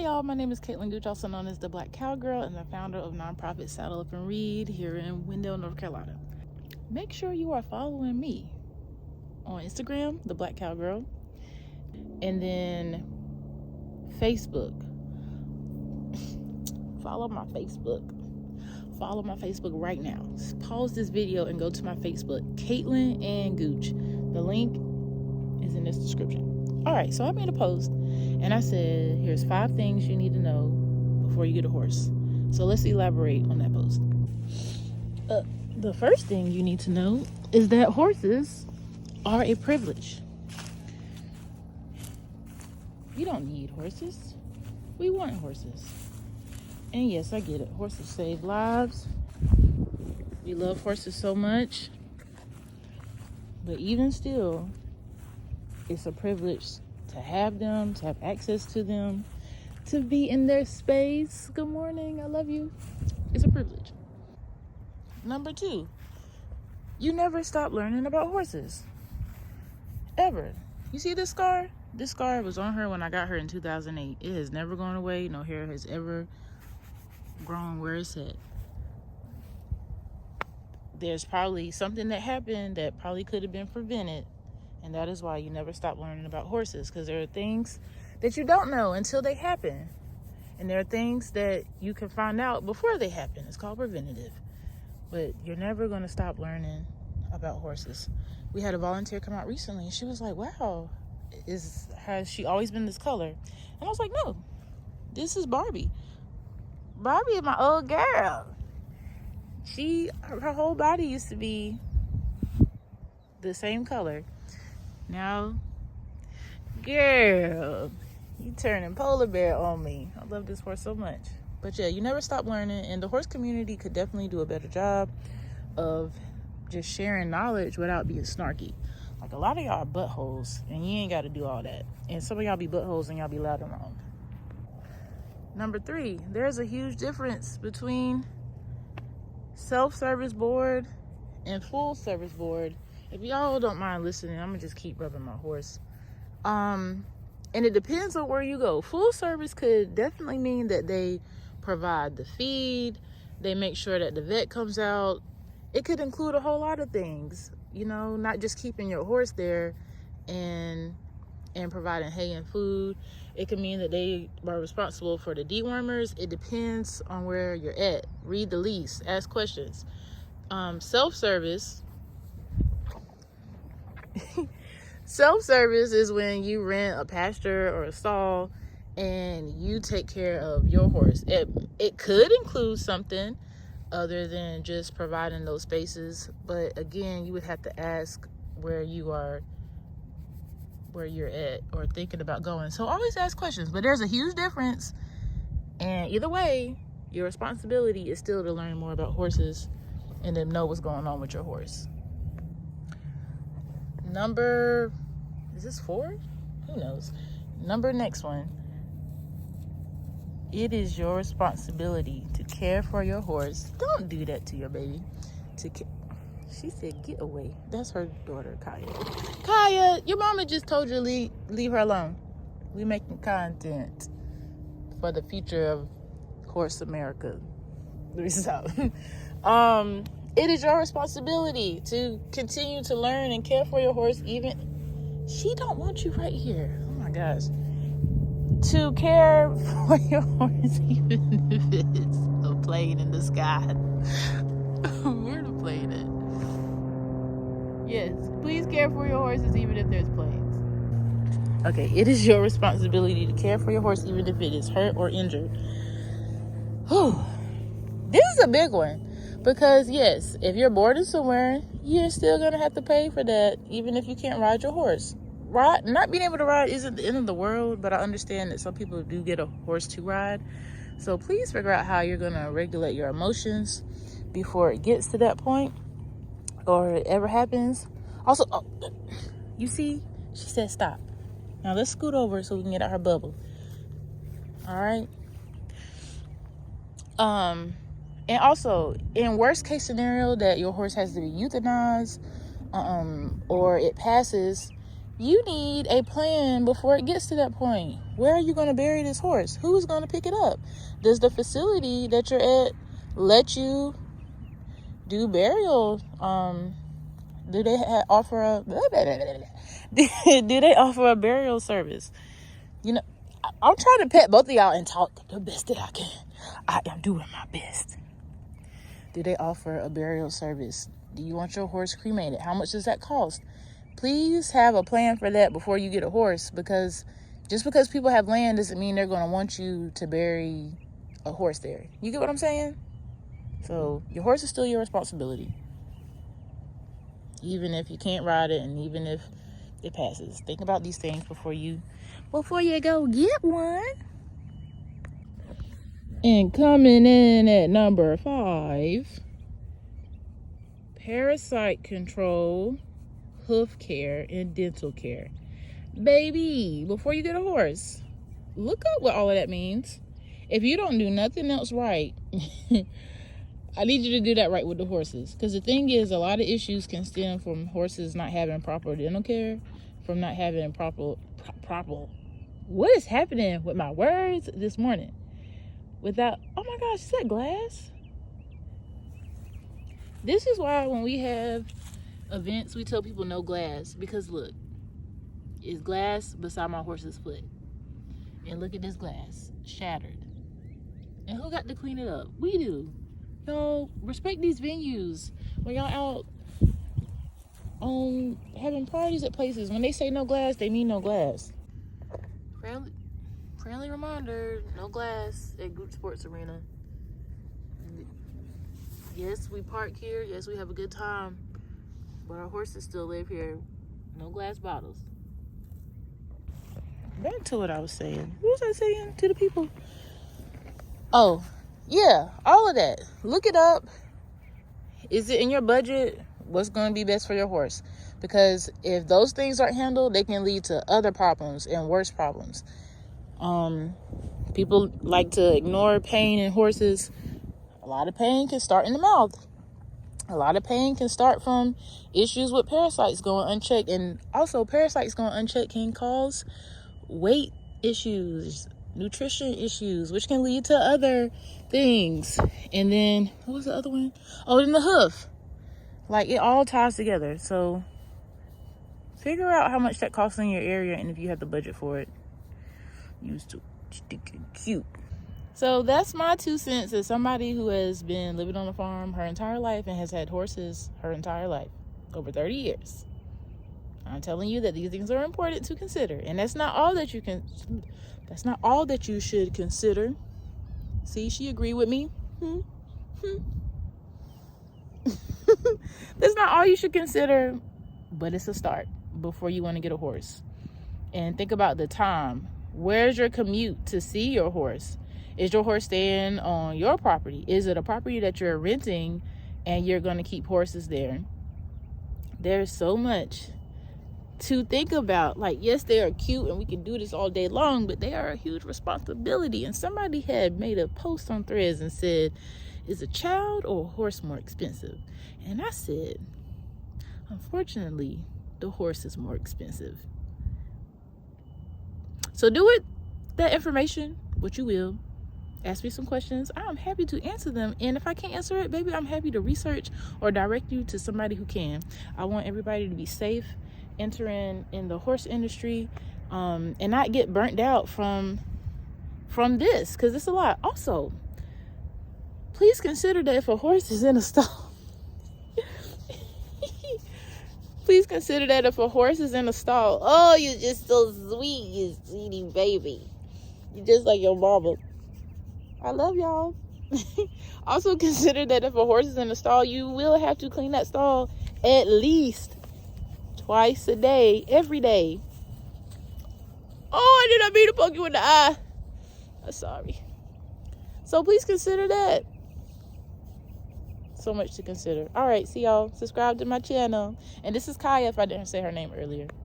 y'all, my name is Caitlin Gooch, also known as the Black Cowgirl, and the founder of nonprofit Saddle Up and Read here in Wendell, North Carolina. Make sure you are following me on Instagram, the Black Cowgirl, and then Facebook. Follow my Facebook right now. Pause this video and go to my Facebook, Caitlin and Gooch. The link is in this description. All right, so I made a post and I said, here's 5 things you need to know before you get a horse. So let's elaborate on that post. The first thing you need to know is that horses are a privilege. We don't need horses. We want horses. And yes, I get it. Horses save lives. We love horses so much. But even still, it's a privilege to have them, to have access to them, to be in their space. Good morning, I love you. It's a privilege. Number 2, you never stop learning about horses. Ever. You see this scar? This scar was on her when I got her in 2008. It has never gone away. No hair has ever grown where it's at. There's probably something that happened that probably could have been prevented. And that is why you never stop learning about horses, because there are things that you don't know until they happen. And there are things that you can find out before they happen. It's called preventative. But you're never going to stop learning about horses. We had a volunteer come out recently and she was like, wow, has she always been this color? And I was like, no, this is Barbie. Barbie is my old girl. Her whole body used to be the same color. Now, girl, you turning polar bear on me. I love this horse so much. But yeah, you never stop learning, and the horse community could definitely do a better job of just sharing knowledge without being snarky. Like, a lot of y'all are buttholes, and you ain't got to do all that. And some of y'all be buttholes and y'all be loud and wrong. Number 3, there's a huge difference between self-service board and full service board. If y'all don't mind listening, I'm gonna just keep rubbing my horse. And it depends on where you go. Full service could definitely mean that they provide the feed, they make sure that the vet comes out. It could include a whole lot of things, not just keeping your horse there and providing hay and food. It could mean that they are responsible for the dewormers. It depends on where you're at. Read the lease, ask questions. Self-service is when you rent a pasture or a stall and you take care of your horse. It could include something other than just providing those spaces, but again, you would have to ask where you're at or thinking about going. So always ask questions, but there's a huge difference, and either way, your responsibility is still to learn more about horses and then know what's going on with your horse. Is this 4? Who knows? Next one. It is your responsibility to care for your horse. Don't do that to your baby. She said, get away. That's her daughter, Kaya. Kaya, your mama just told you to leave her alone. We making content for the future of Horse America. So, it is your responsibility to continue to learn and care for your horse. She don't want you right here. Oh my gosh. To care for your horse, even if it's a plane in the sky. Where the plane at? Yes, please care for your horses even if there's planes. Okay, it is your responsibility to care for your horse even if it is hurt or injured. Whew. This is a big one. Because yes, if you're boarding somewhere, you're still going to have to pay for that, even if you can't ride your horse. Not being able to ride isn't the end of the world, but I understand that some people do get a horse to ride. So please figure out how you're going to regulate your emotions before it gets to that point or it ever happens. Also, you see, she said stop. Now let's scoot over so we can get out her bubble. All right. And also, in worst case scenario that your horse has to be euthanized, or it passes, You need a plan before it gets to that point. Where are you going to bury this horse? Who's going to pick it up? Does the facility that you're at let you do burial? Do they offer a do they offer a burial service? You know, I'm trying to pet both of y'all and talk the best that I can. I am doing my best. Do they offer a burial service? Do you want your horse cremated? How much does that cost? Please have a plan for that before you get a horse, because just because people have land doesn't mean they're going to want you to bury a horse there. You get what I'm saying? So your horse is still your responsibility, even if you can't ride it and even if it passes. Think about these things before you go get one. And coming in at number 5, parasite control, hoof care, and dental care. Baby, before you get a horse, look up what all of that means. If you don't do nothing else right, I need you to do that right with the horses. Because the thing is, a lot of issues can stem from horses not having proper dental care, from not having proper. What is happening with my words this morning? Without, oh my gosh, is that glass? This is why when we have events, we tell people no glass, because look, it's glass beside my horse's foot, and look at this glass, shattered. And who got to clean it up? We do. Y'all respect these venues. When y'all out having parties at places, when they say no glass, they mean no glass. Friendly reminder, no glass at Group Sports Arena. Yes, we park here. Yes, we have a good time. But our horses still live here. No glass bottles. Back to what I was saying. What was I saying to the people? Oh, yeah, all of that. Look it up. Is it in your budget? What's going to be best for your horse? Because if those things aren't handled, they can lead to other problems and worse problems. People like to ignore pain in horses. A lot of pain can start in the mouth. A lot of pain can start from issues with parasites going unchecked. And also, parasites going unchecked can cause weight issues, nutrition issues, which can lead to other things. And then, what was the other one? Oh, then the hoof. Like, it all ties together. So, figure out how much that costs in your area and if you have the budget for it. Used to stinking cute. So that's my 2 cents as somebody who has been living on a farm her entire life and has had horses her entire life, over 30 years. I'm telling you that these things are important to consider, and that's not all that you should consider. See, she agreed with me. That's not all you should consider, but it's a start before you want to get a horse. And think about the time. Where's your commute to see your horse? Is your horse staying on your property? Is it a property that you're renting and you're going to keep horses there? There's so much to think about. Like, yes, they are cute and we can do this all day long, but they are a huge responsibility. And somebody had made a post on Threads and said, is a child or a horse more expensive? And I said, unfortunately, the horse is more expensive. So do it, that information, what you will. Ask me some questions. I'm happy to answer them. And if I can't answer it, baby, I'm happy to research or direct you to somebody who can. I want everybody to be safe entering in the horse industry, and not get burnt out from this, because it's a lot. Also, please consider that if a horse is in a stall, please consider that if a horse is in a stall, oh, you're just so sweet, you sweetie baby. You're just like your mama. I love y'all. Also consider that if a horse is in a stall, you will have to clean that stall at least twice a day, every day. Oh, I did not mean to poke you in the eye. I'm sorry. So please consider that. So much to consider. All right, see y'all. Subscribe to my channel. And this is Kaya, if I didn't say her name earlier.